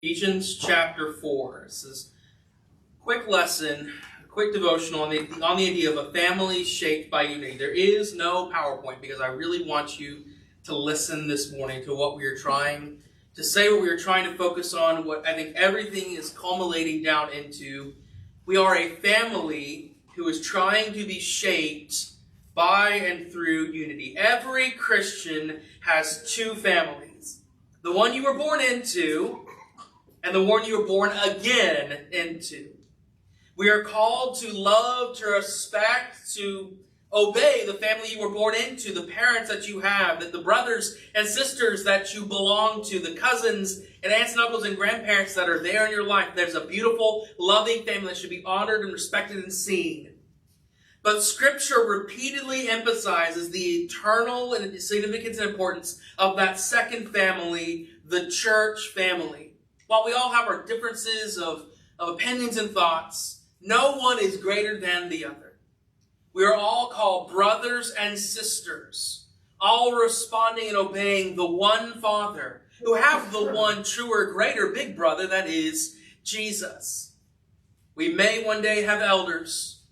Ephesians chapter 4. This is a quick lesson, a quick devotional on the idea of a family shaped by unity. There is no PowerPoint because I really want you to listen this morning to what we are trying to say, what we are trying to focus on, what I think everything is culminating down into. We are a family who is trying to be shaped by and through unity. Every Christian has two families. The one you were born into and the one you were born again into. We are called to love, to respect, to obey the family you were born into, the parents that you have, the brothers and sisters that you belong to, the cousins and aunts and uncles and grandparents that are there in your life. There's a beautiful, loving family that should be honored and respected and seen. But Scripture repeatedly emphasizes the eternal and significance and importance of that second family, the church family. While we all have our differences of opinions and thoughts, no one is greater than the other. We are all called brothers and sisters, all responding and obeying the one Father, who have the one truer, greater, big brother that is Jesus. We may one day have elders,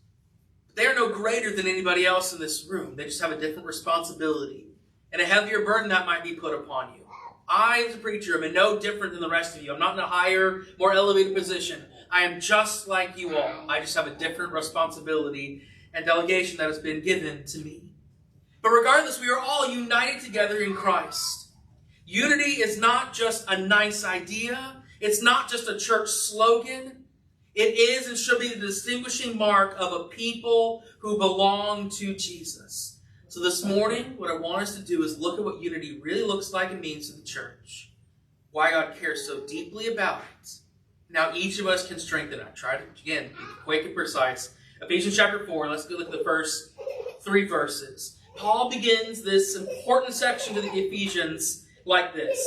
but they are no greater than anybody else in this room. They just have a different responsibility and a heavier burden that might be put upon you. I, as a preacher, am no different than the rest of you. I'm not in a higher, more elevated position. I am just like you all. I just have a different responsibility and delegation that has been given to me. But regardless, we are all united together in Christ. Unity is not just a nice idea. It's not just a church slogan. It is and should be the distinguishing mark of a people who belong to Jesus. So this morning, what I want us to do is look at what unity really looks like and means to the church. Why God cares so deeply about it. Now each of us can strengthen it. Try to, again, be quick and precise. Ephesians chapter 4, let's go look at the first 3 verses. Paul begins this important section to the Ephesians like this.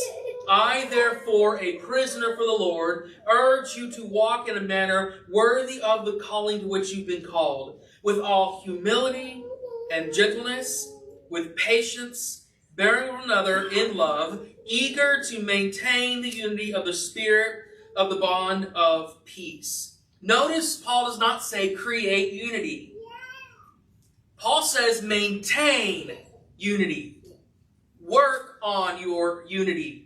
I, therefore, a prisoner for the Lord, urge you to walk in a manner worthy of the calling to which you've been called, with all humility and gentleness, with patience, bearing one another in love, eager to maintain the unity of the Spirit of the bond of peace. Notice Paul does not say create unity. Paul says maintain unity. Work on your unity.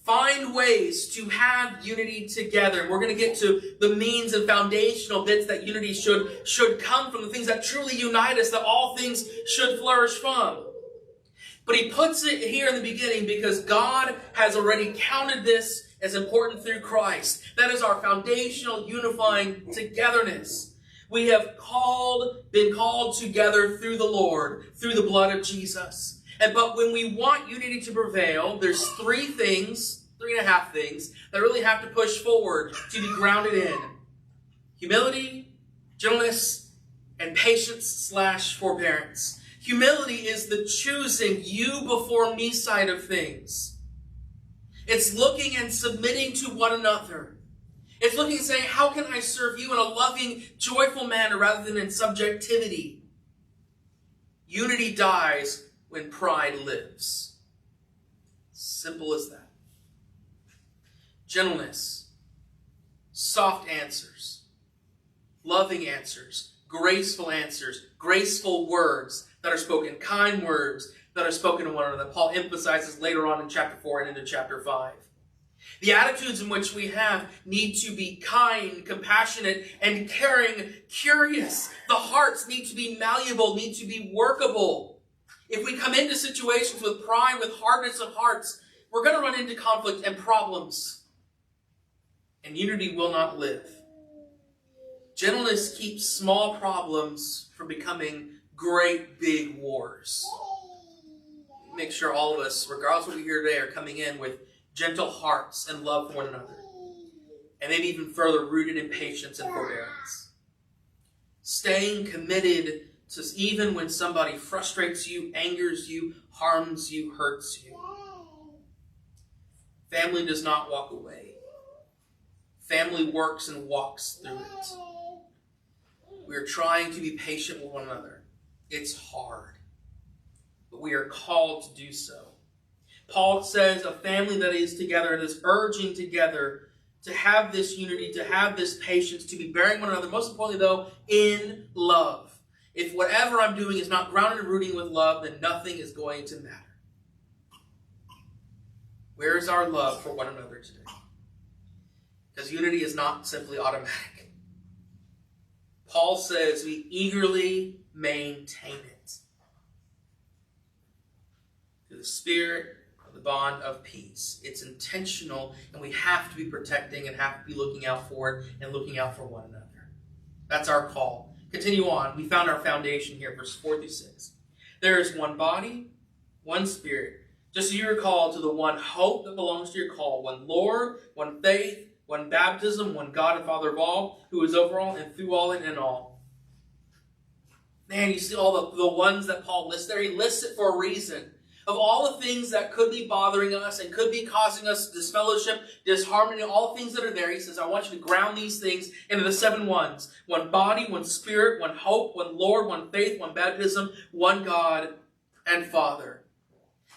Find ways to have unity together. We're going to get to the means and foundational bits that unity should come from, the things that truly unite us, that all things should flourish from. But he puts it here in the beginning because God has already counted this as important through Christ. That is our foundational unifying togetherness. We have been called together through the Lord, through the blood of Jesus. But when we want unity to prevail, there's 3.5 things that really have to push forward to be grounded in. Humility, gentleness, and patience/forbearance. Humility is the choosing you before me side of things. It's looking and submitting to one another. It's looking and saying, how can I serve you in a loving, joyful manner rather than in subjectivity? Unity dies when pride lives. Simple as that. Gentleness, soft answers, loving answers, graceful words that are spoken, kind words that are spoken to one another, that Paul emphasizes later on in chapter 4 and into chapter 5. The attitudes in which we have need to be kind, compassionate, and caring, curious. The hearts need to be malleable, need to be workable. If we come into situations with pride, with hardness of hearts, we're going to run into conflict and problems. And unity will not live. Gentleness keeps small problems from becoming great big wars. Make sure all of us, regardless of what we hear today, are coming in with gentle hearts and love for one another. And maybe even further rooted in patience and forbearance. Staying committed to even when somebody frustrates you, angers you, harms you, hurts you. Family does not walk away. Family works and walks through it. We are trying to be patient with one another. It's hard, but we are called to do so. Paul says a family that is together and is urging together to have this unity, to have this patience, to be bearing one another, most importantly though, in love. If whatever I'm doing is not grounded and rooting with love, then nothing is going to matter. Where is our love for one another today? Because unity is not simply automatic. Paul says we eagerly maintain it through the Spirit of the bond of peace. It's intentional, and we have to be protecting and have to be looking out for it and looking out for one another. That's our call. Continue on. We found our foundation here, verse 4 through 6. There is one body, one Spirit. Just as you are called to the one hope that belongs to your call, one Lord, one faith, one baptism, one God and Father of all, who is over all and through all and in all. Man, you see all the ones that Paul lists there? He lists it for a reason. Of all the things that could be bothering us and could be causing us disfellowship, disharmony, all the things that are there, he says, I want you to ground these things into the 7 ones. One body, one Spirit, one hope, one Lord, one faith, one baptism, one God and Father.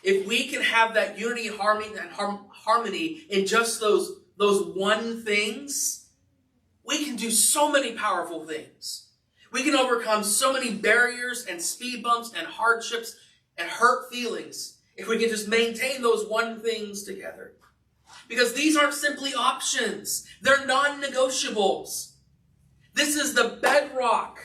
If we can have that unity and harmony in just those one things, we can do so many powerful things. We can overcome so many barriers and speed bumps and hardships and hurt feelings if we can just maintain those one things together. Because these aren't simply options. They're non-negotiables. This is the bedrock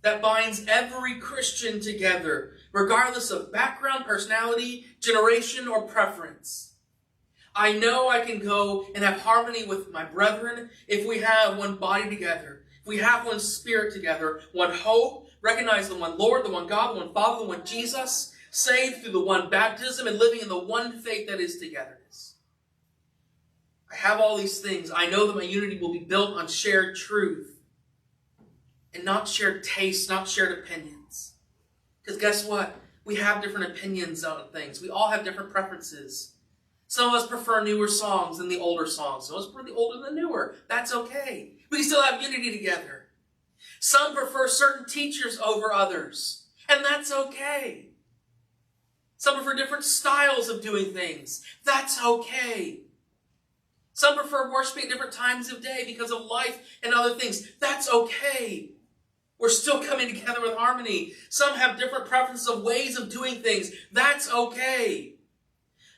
that binds every Christian together, regardless of background, personality, generation, or preference. I know I can go and have harmony with my brethren if we have one body together, if we have one Spirit together, one hope, recognize the one Lord, the one God, the one Father, the one Jesus, saved through the one baptism, and living in the one faith that is togetherness. I have all these things. I know that my unity will be built on shared truth and not shared tastes, not shared opinions. Because guess what? We have different opinions on things. We all have different preferences. Some of us prefer newer songs than the older songs. Some of us prefer the older than the newer. That's okay. We can still have unity together. Some prefer certain teachers over others. And that's okay. Some prefer different styles of doing things. That's okay. Some prefer worshiping at different times of day because of life and other things. That's okay. We're still coming together with harmony. Some have different preferences of ways of doing things. That's okay.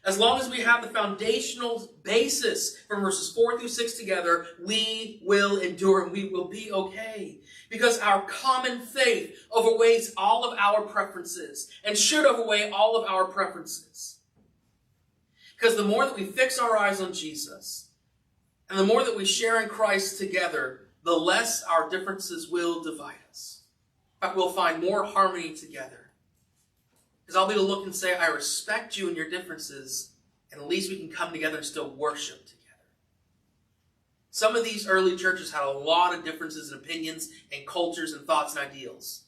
As long as we have the foundational basis from verses 4 through 6 together, we will endure and we will be okay. Because our common faith overweighs all of our preferences and should overweigh all of our preferences. Because the more that we fix our eyes on Jesus and the more that we share in Christ together, the less our differences will divide us. In fact, we'll find more harmony together. Because I'll be able to look and say, I respect you and your differences, and at least we can come together and still worship together. Some of these early churches had a lot of differences in opinions and cultures and thoughts and ideals.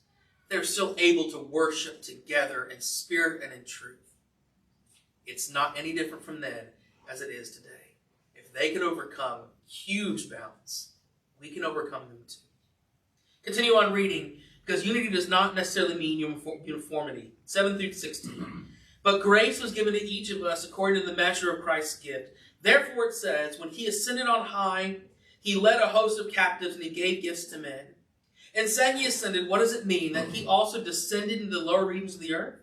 They're still able to worship together in spirit and in truth. It's not any different from then as it is today. If they could overcome huge bounds, we can overcome them too. Continue on reading, because unity does not necessarily mean uniformity. 7 through 16. But grace was given to each of us according to the measure of Christ's gift. Therefore it says, when he ascended on high, he led a host of captives and he gave gifts to men. And saying he ascended, what does it mean? That he also descended into the lower regions of the earth?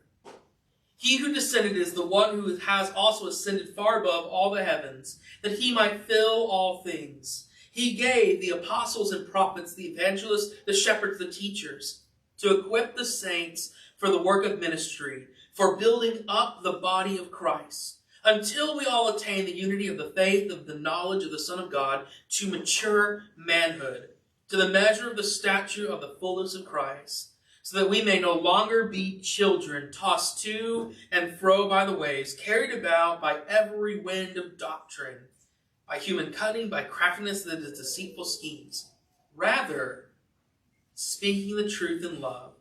He who descended is the one who has also ascended far above all the heavens, that he might fill all things. He gave the apostles and prophets, the evangelists, the shepherds, the teachers, to equip the saints for the work of ministry, for building up the body of Christ, until we all attain the unity of the faith of the knowledge of the Son of God, to mature manhood, to the measure of the stature of the fullness of Christ, so that we may no longer be children, tossed to and fro by the waves, carried about by every wind of doctrine, by human cunning, by craftiness that is deceitful schemes. Rather, speaking the truth in love,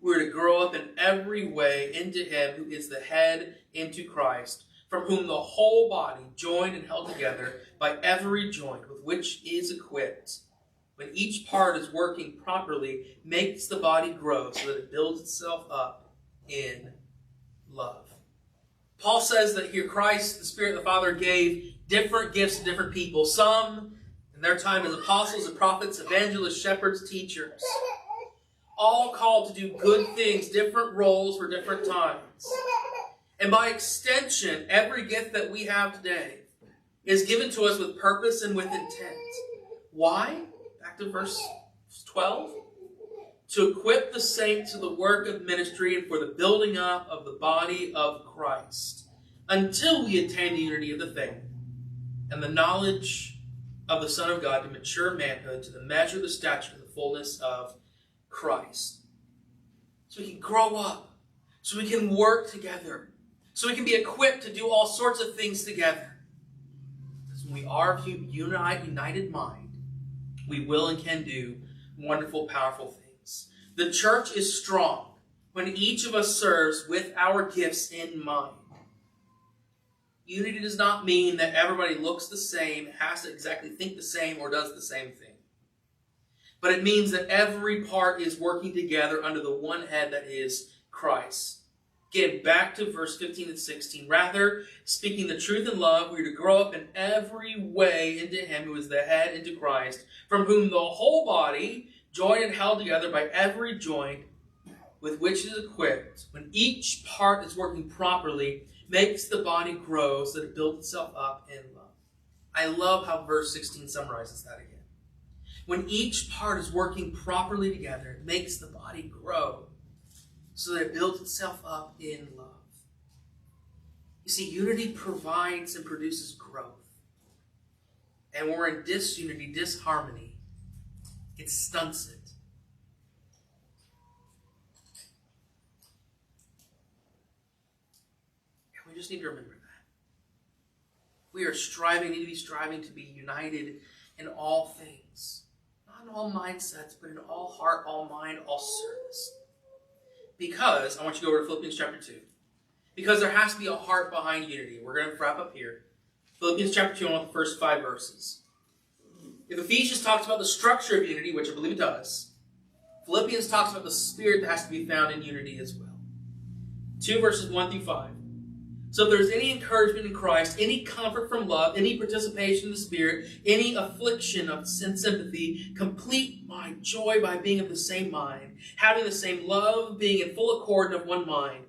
we're to grow up in every way into him who is the head, into Christ, from whom the whole body, joined and held together by every joint with which is equipped, when each part is working properly, makes the body grow so that it builds itself up in love. Paul says that here Christ, the Spirit of the Father, gave different gifts to different people. Some in their time as apostles and prophets, evangelists, shepherds, teachers. All called to do good things, different roles for different times. And by extension, every gift that we have today is given to us with purpose and with intent. Why? Back to verse 12. To equip the saints to the work of ministry and for the building up of the body of Christ, until we attain the unity of the faith and the knowledge of the Son of God, to mature manhood, to the measure of the stature of the fullness of Christ. So we can grow up, so we can work together, so we can be equipped to do all sorts of things together. Because when we are of united mind, we will and can do wonderful, powerful things. The church is strong when each of us serves with our gifts in mind. Unity does not mean that everybody looks the same, has to exactly think the same, or does the same thing. But it means that every part is working together under the one head that is Christ. Again, back to verse 15 and 16. Rather, speaking the truth in love, we are to grow up in every way into Him who is the head, into Christ, from whom the whole body, joined and held together by every joint with which it is equipped, when each part is working properly, makes the body grow so that it builds itself up in love. I love how verse 16 summarizes that again. When each part is working properly together, it makes the body grow so that it builds itself up in love. You see, unity provides and produces growth. And when we're in disunity, disharmony, it stunts it. And we just need to remember that. We are need to be striving to be united in all things. Not in all mindsets, but in all heart, all mind, all service. Because, I want you to go over to Philippians chapter 2. Because there has to be a heart behind unity. We're going to wrap up here. Philippians chapter 2, I want the first 5 verses. If Ephesians talks about the structure of unity, which I believe it does, Philippians talks about the spirit that has to be found in unity as well. 2 verses 1 through 5. So if there's any encouragement in Christ, any comfort from love, any participation in the Spirit, any affliction of sympathy, complete my joy by being of the same mind, having the same love, being in full accord and of one mind.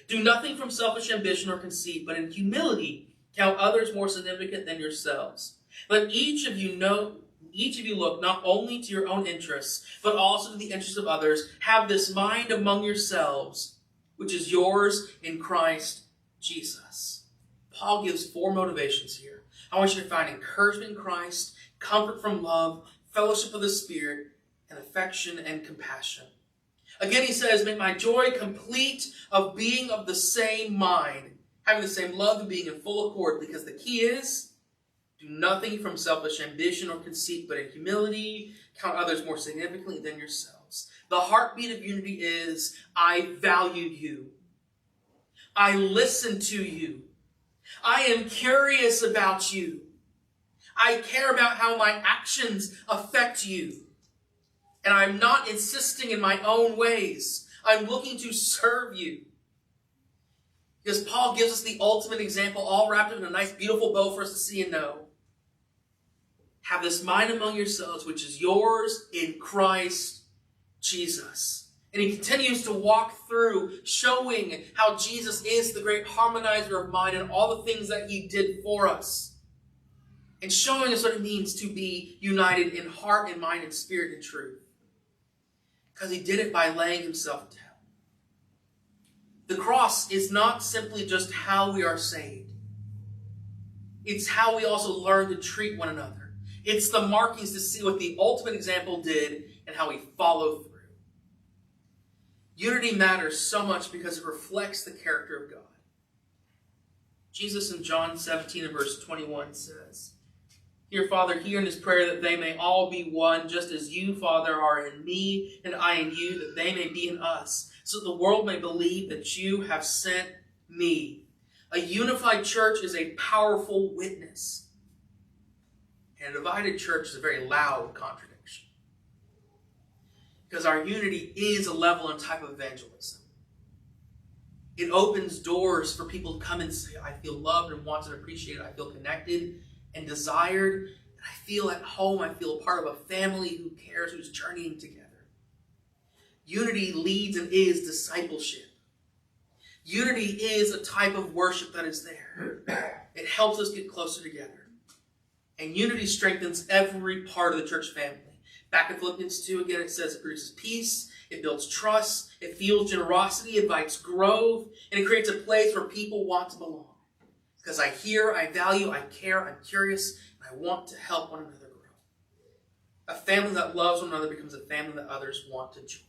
Do nothing from selfish ambition or conceit, but in humility count others more significant than yourselves. Let each of you look not only to your own interests, but also to the interests of others. Have this mind among yourselves, which is yours in Christ Jesus. Paul gives 4 motivations here. I want you to find encouragement in Christ, comfort from love, fellowship of the Spirit, and affection and compassion. Again, he says, make my joy complete of being of the same mind, having the same love and being in full accord, because the key is, do nothing from selfish ambition or conceit, but in humility, count others more significantly than yourselves. The heartbeat of unity is, I value you. I listen to you. I am curious about you. I care about how my actions affect you. And I'm not insisting in my own ways. I'm looking to serve you. Because Paul gives us the ultimate example, all wrapped up in a nice, beautiful bow for us to see and know. Have this mind among yourselves, which is yours in Christ Jesus. And he continues to walk through showing how Jesus is the great harmonizer of mind and all the things that he did for us. And showing us what it means to be united in heart and mind and spirit and truth. Because he did it by laying himself down. The cross is not simply just how we are saved. It's how we also learn to treat one another. It's the markings to see what the ultimate example did and how we follow through. Unity matters so much because it reflects the character of God. Jesus in John 17 and verse 21 says, Dear Father, hear in his prayer that they may all be one, just as you, Father, are in me and I in you, that they may be in us, so that the world may believe that you have sent me. A unified church is a powerful witness. And a divided church is a very loud contradiction. Because our unity is a level and type of evangelism. It opens doors for people to come and say, I feel loved and wanted and appreciated. I feel connected and desired. And I feel at home. I feel part of a family who cares, who's journeying together. Unity leads and is discipleship. Unity is a type of worship that is there. It helps us get closer together. And unity strengthens every part of the church family. Back in Philippians 2, again, it says it produces peace, it builds trust, it fuels generosity, it invites growth, and it creates a place where people want to belong. Because I hear, I value, I care, I'm curious, and I want to help one another grow. A family that loves one another becomes a family that others want to join.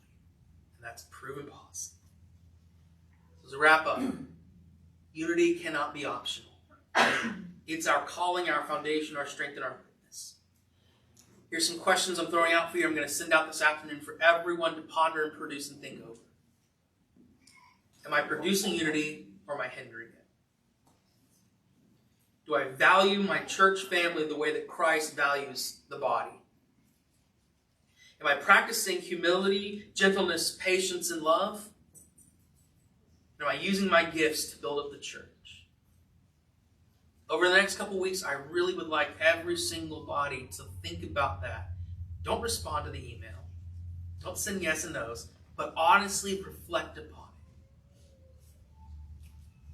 And that's proven policy. So as a wrap up, unity cannot be optional. It's our calling, our foundation, our strength, and our witness. Here's some questions I'm throwing out for you. I'm going to send out this afternoon for everyone to ponder and produce and think over. Am I producing unity or am I hindering it? Do I value my church family the way that Christ values the body? Am I practicing humility, gentleness, patience, and love? Am I using my gifts to build up the church? Over the next couple weeks, I really would like every single body to think about that. Don't respond to the email. Don't send yes and no's, but honestly reflect upon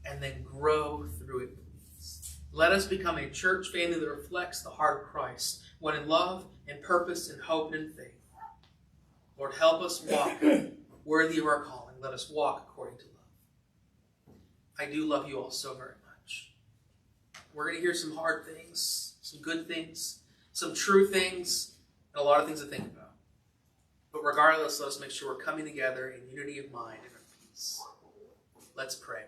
it. And then grow through it, please. Let us become a church family that reflects the heart of Christ, one in love and purpose and hope and faith. Lord, help us walk worthy of our calling. Let us walk according to love. I do love you all so very much. We're going to hear some hard things, some good things, some true things, and a lot of things to think about. But regardless, let us make sure we're coming together in unity of mind and of peace. Let's pray.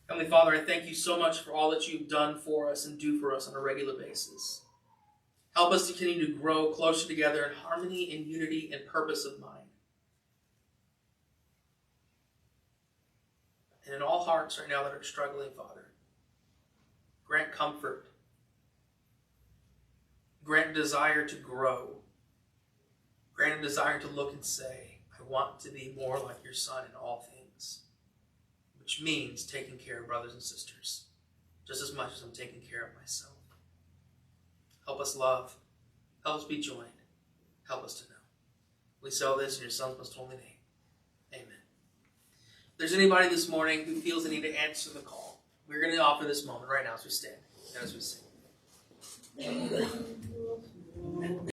Heavenly Father, I thank you so much for all that you've done for us and do for us on a regular basis. Help us to continue to grow closer together in harmony and unity and purpose of mind. And in all hearts right now that are struggling, Father, grant comfort. Grant desire to grow. Grant a desire to look and say, I want to be more like your Son in all things. Which means taking care of brothers and sisters just as much as I'm taking care of myself. Help us love. Help us be joined. Help us to know. We say all this in your Son's most holy name. Amen. If there's anybody this morning who feels the need to answer the call, we're going to offer this moment right now as we stand and as we sing.